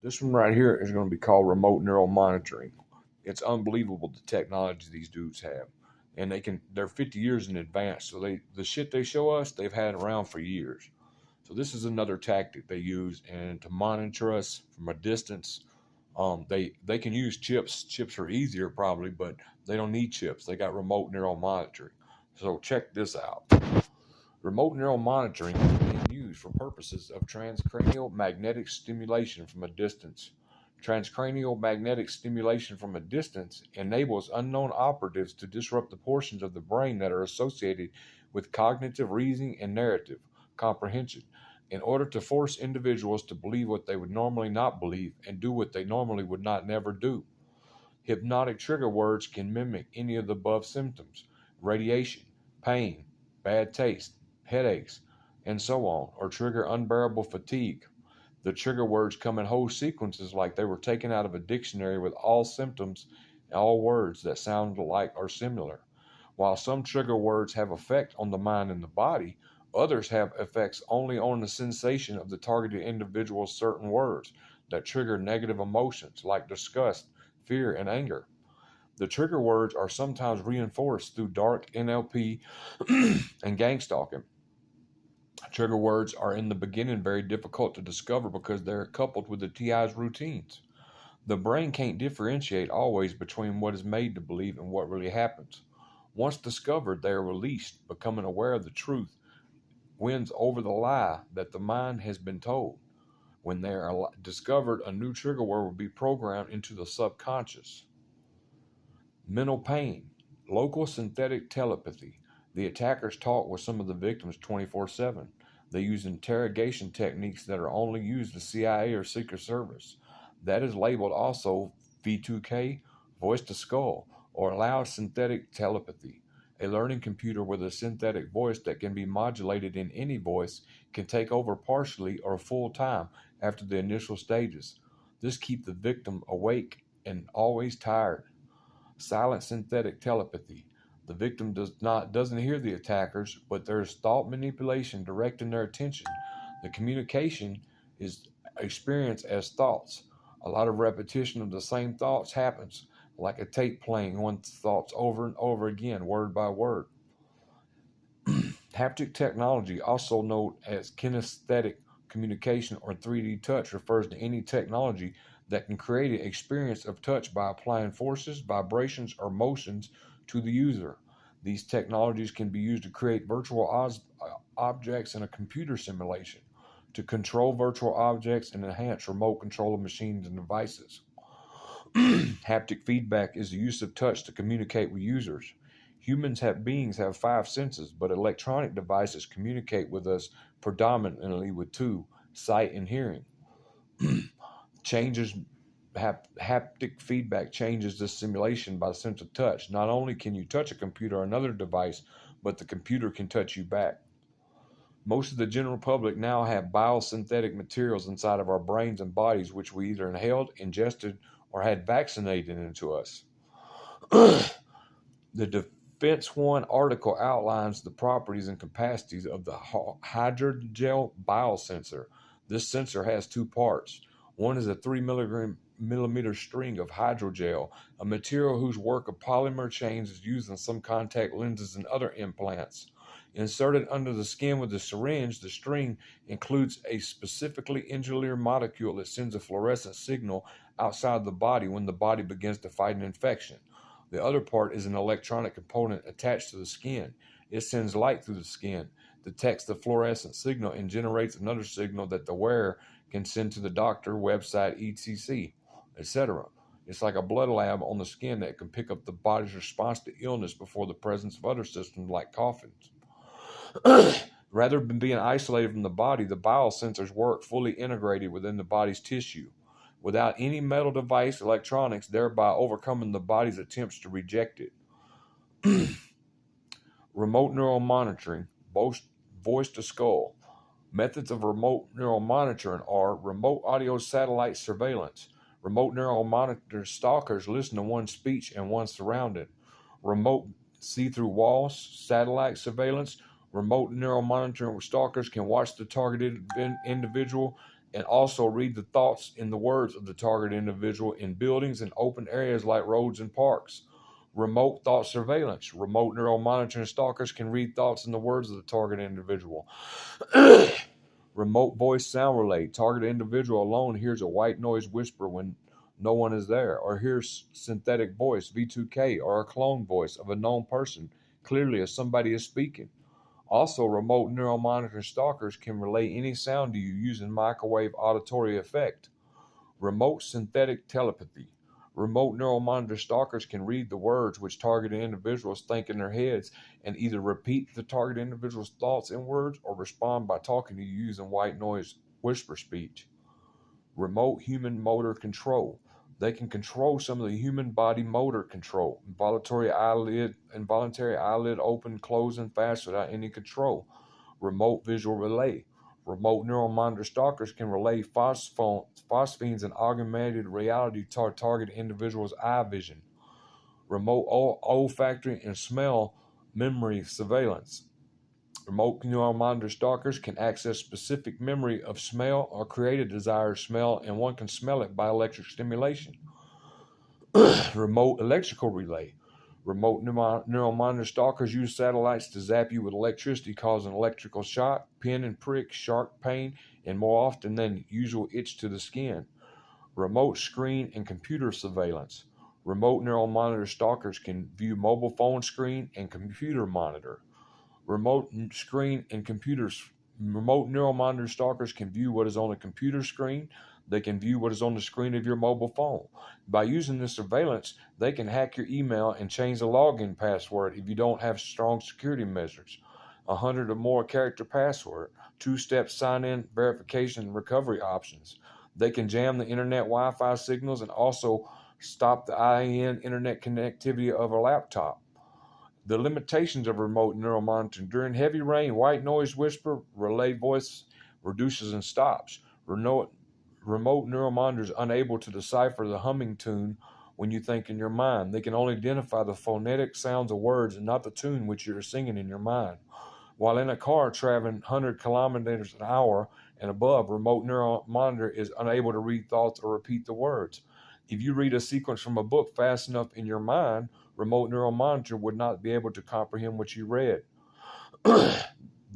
This one right here is going to be called remote neural monitoring. It's unbelievable the technology these dudes have. And they're 50 years in advance. So the shit they show us, they've had around for years. So this is another tactic they use and to monitor us from a distance. They can use chips. Chips are easier probably, but they don't need chips. They got remote neural monitoring. So check this out. Remote neural monitoring is being used for purposes of transcranial magnetic stimulation from a distance. Transcranial magnetic stimulation from a distance enables unknown operatives to disrupt the portions of the brain that are associated with cognitive reasoning and narrative comprehension in order to force individuals to believe what they would normally not believe and do what they normally would not never do. Hypnotic trigger words can mimic any of the above symptoms: radiation, pain, bad taste, headaches, and so on, or trigger unbearable fatigue. The trigger words come in whole sequences like they were taken out of a dictionary with all symptoms and all words that sound alike or similar. While some trigger words have effect on the mind and the body, others have effects only on the sensation of the targeted individual's certain words that trigger negative emotions like disgust, fear, and anger. The trigger words are sometimes reinforced through dark NLP and gang stalking. Trigger words are in the beginning very difficult to discover because they're coupled with the TI's routines. The brain can't differentiate always between what is made to believe and what really happens. Once discovered, they are released, becoming aware of the truth wins over the lie that the mind has been told. When they are discovered, a new trigger word will be programmed into the subconscious. Mental pain, local synthetic telepathy. The attackers talk with some of the victims 24/7. They use interrogation techniques that are only used in CIA or Secret Service. That is labeled also V2K, voice to skull, or loud synthetic telepathy. A learning computer with a synthetic voice that can be modulated in any voice can take over partially or full time after the initial stages. This keeps the victim awake and always tired. Silent synthetic telepathy. The victim doesn't hear the attackers, but there is thought manipulation directing their attention. The communication is experienced as thoughts. A lot of repetition of the same thoughts happens, like a tape playing one's thoughts over and over again, word by word. Haptic technology, also known as kinesthetic communication or 3D touch, refers to any technology that can create an experience of touch by applying forces, vibrations, or motions to the user. These technologies can be used to create virtual objects in a computer simulation, to control virtual objects, and enhance remote control of machines and devices. Haptic feedback is the use of touch to communicate with users. Beings have five senses, but electronic devices communicate with us predominantly with two: sight and hearing. changes Haptic feedback changes the simulation by the sense of touch. Not only can you touch a computer or another device, but the computer can touch you back. Most of the general public now have biosynthetic materials inside of our brains and bodies, which we either inhaled, ingested, or had vaccinated into us. The Defense One article outlines the properties and capacities of the Hydrogel biosensor. This sensor has two parts. One is a 3 millimeter string of hydrogel, a material whose work of polymer chains is used in some contact lenses and other implants. Inserted under the skin with a syringe, the string includes a specifically engineered molecule that sends a fluorescent signal outside the body when the body begins to fight an infection. The other part is an electronic component attached to the skin. It sends light through the skin, detects the fluorescent signal, and generates another signal that the wearer can send to the doctor, website, etc., etc. It's like a blood lab on the skin that can pick up the body's response to illness before the presence of other systems like coughings. Rather than being isolated from the body, the biosensors work fully integrated within the body's tissue, without any metal device, electronics, thereby overcoming the body's attempts to reject it. Remote neural monitoring, voice to skull. Methods of remote neural monitoring are remote audio satellite surveillance. Remote neural monitor stalkers listen to one's speech and one's surrounding. Remote see-through walls, satellite surveillance. Remote neural monitoring stalkers can watch the targeted individual and also read the thoughts and the words of the target individual in buildings and open areas like roads and parks. Remote thought surveillance. Remote neural monitoring stalkers can read thoughts and the words of the target individual. Remote voice sound relay. Target individual alone hears a white noise whisper when no one is there, or hears synthetic voice, V2K, or a clone voice of a known person clearly as somebody is speaking. Also, remote neural monitoring stalkers can relay any sound to you using microwave auditory effect. Remote synthetic telepathy. Remote neural monitor stalkers can read the words which targeted individuals think in their heads and either repeat the target individual's thoughts in words or respond by talking to you using white noise whisper speech. Remote human motor control. They can control some of the human body motor control. Involuntary eyelid open, closing fast without any control. Remote visual relay. Remote neural monitor stalkers can relay phosphenes and augmented reality to target individuals' eye vision. Remote olfactory and smell memory surveillance. Remote neural monitor stalkers can access specific memory of smell or create a desired smell, and one can smell it by electric stimulation. Remote electrical relay. Remote neural monitor stalkers use satellites to zap you with electricity, causing electrical shock, pin and prick, sharp pain, and more often than usual itch to the skin. Remote screen and computer surveillance. Remote neural monitor stalkers can view mobile phone screen and computer monitor. Remote neural monitor stalkers can view what is on a computer screen. They can view what is on the screen of your mobile phone. By using this surveillance, they can hack your email and change the login password if you don't have strong security measures. 100 or more character password, two-step sign-in, verification, and recovery options. They can jam the internet Wi-Fi signals and also stop the IAN internet connectivity of a laptop. The limitations of remote neural monitoring. During heavy rain, white noise whisper, relay voice reduces and stops. Remote neural monitors unable to decipher the humming tune when you think in your mind. They can only identify the phonetic sounds of words and not the tune which you're singing in your mind. While in a car traveling 100 kilometers an hour and above, remote neural monitor is unable to read thoughts or repeat the words. If you read a sequence from a book fast enough in your mind, remote neural monitor would not be able to comprehend what you read.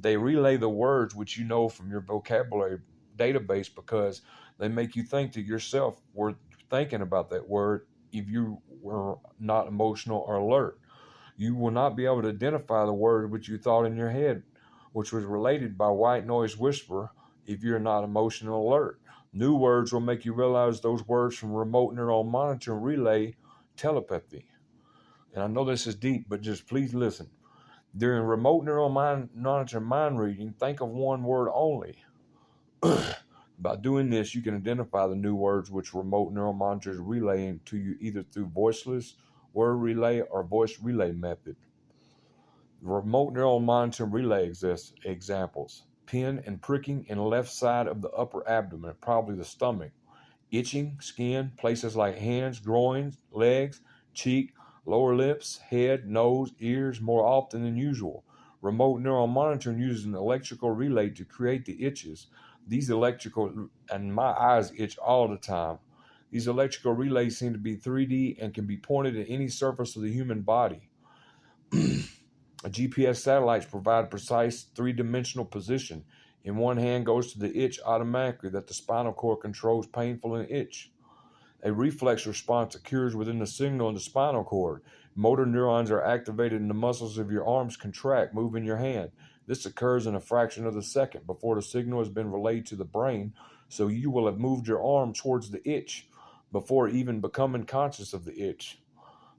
They relay the words which you know from your vocabulary database because they make you think to yourself were thinking about that word if you were not emotional or alert. You will not be able to identify the word which you thought in your head, which was related by white noise whisper, if you're not emotional alert. New words will make you realize those words from remote neural monitoring relay telepathy. And I know this is deep, but just please listen. During remote neural monitoring mind reading, think of one word only. By doing this, you can identify the new words which remote neural monitors relaying to you either through voiceless word relay or voice relay method. Remote neural monitoring relay examples. Pin and pricking in the left side of the upper abdomen, probably the stomach. Itching, skin, places like hands, groins, legs, cheek, lower lips, head, nose, ears more often than usual. Remote neural monitoring uses an electrical relay to create the itches. And my eyes itch all the time. These electrical relays seem to be 3D and can be pointed at any surface of the human body. GPS satellites provide precise three-dimensional position. In one hand goes to the itch automatically that the spinal cord controls painful and itch. A reflex response occurs within the signal in the spinal cord. Motor neurons are activated and the muscles of your arms contract, moving your hand. This occurs in a fraction of a second before the signal has been relayed to the brain, so you will have moved your arm towards the itch before even becoming conscious of the itch.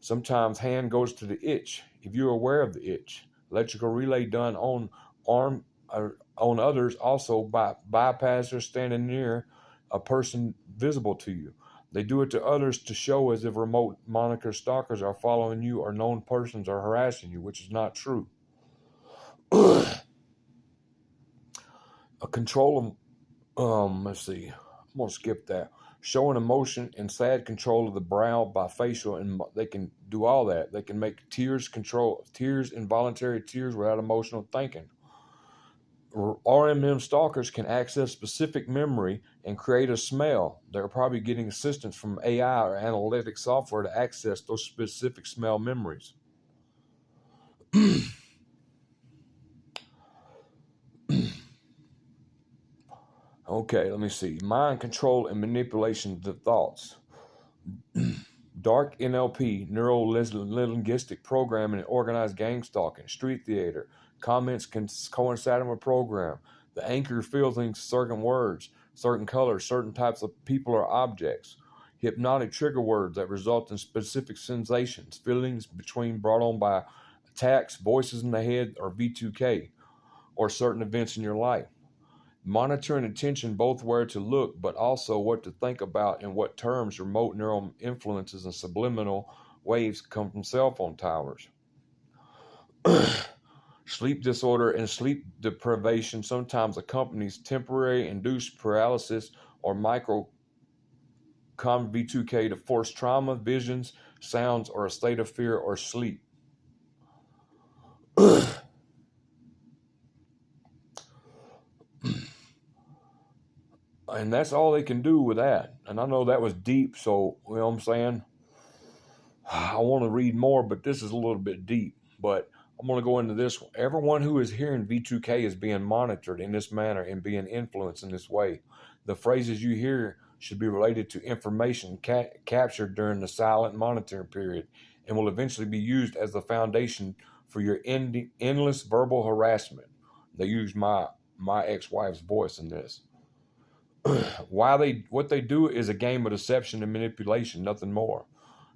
Sometimes hand goes to the itch if you're aware of the itch. Electrical relay done on arm or on others also by bypassers standing near a person visible to you. They do it to others to show as if remote monitor stalkers are following you or known persons are harassing you, which is not true. A control of, let's see, I'm going to skip that. Showing emotion and sad control of the brow by facial, and they can do all that. They can make tears, involuntary tears without emotional thinking. RMM stalkers can access specific memory and create a smell. They're probably getting assistance from AI or analytic software to access those specific smell memories. Okay, let me see. Mind control and manipulation of the thoughts. Dark NLP, neuro-linguistic programming, and organized gang stalking, street theater, comments coinciding with program, the anchor feelings, certain words, certain colors, certain types of people or objects, hypnotic trigger words that result in specific sensations, feelings brought on by attacks, voices in the head, or V2K, or certain events in your life. Monitoring attention both where to look, but also what to think about and what terms remote neural influences and subliminal waves come from cell phone towers. Sleep disorder and sleep deprivation sometimes accompanies temporary induced paralysis or micro V2K to force trauma, visions, sounds, or a state of fear or sleep. And that's all they can do with that. And I know that was deep, so you know what I'm saying? I want to read more, but this is a little bit deep. But I'm going to go into this one. Everyone who is hearing V2K is being monitored in this manner and being influenced in this way. The phrases you hear should be related to information captured during the silent monitoring period and will eventually be used as the foundation for your endless verbal harassment. They use my ex-wife's voice in this. What they do is a game of deception and manipulation, nothing more.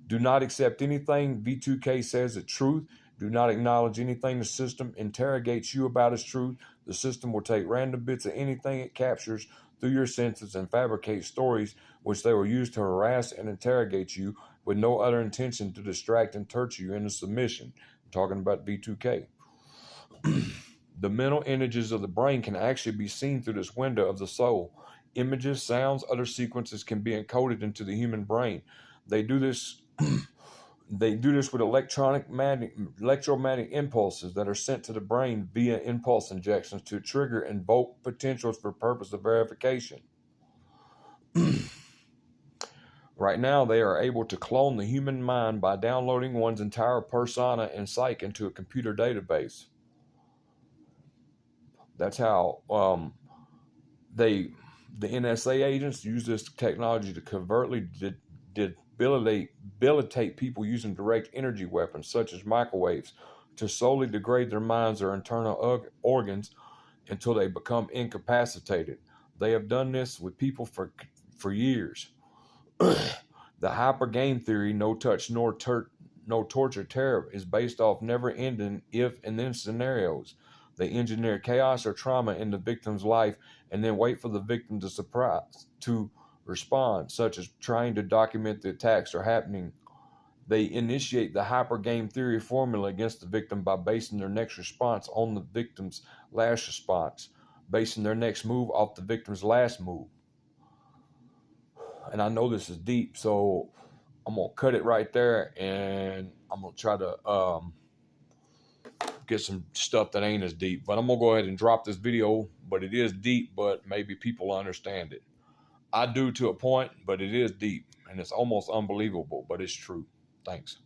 Do not accept anything V2K says is truth. Do not acknowledge anything the system interrogates you about as truth. The system will take random bits of anything it captures through your senses and fabricate stories which they will use to harass and interrogate you with no other intention to distract and torture you into submission. I'm talking about V2K. The mental images of the brain can actually be seen through this window of the soul. Images, sounds, other sequences can be encoded into the human brain. They do this with electromagnetic impulses that are sent to the brain via impulse injections to trigger and invoke potentials for purpose of verification. Right now, they are able to clone the human mind by downloading one's entire persona and psyche into a computer database. That's how the NSA agents use this technology to covertly debilitate people using direct energy weapons such as microwaves to solely degrade their minds or internal organs until they become incapacitated. They have done this with people for years. The hyper game theory, no touch no torture terror, is based off never ending if and then scenarios. They engineer chaos or trauma in the victim's life and then wait for the victim to respond, such as trying to document the attacks are happening. They initiate the hyper game theory formula against the victim by basing their next response on the victim's last response, basing their next move off the victim's last move. And I know this is deep, so I'm going to cut it right there, and I'm going to try to get some stuff that ain't as deep. But I'm going to go ahead and drop this video, but it is deep, but maybe people understand it. I do to a point, but it is deep, and it's almost unbelievable, but it's true. Thanks.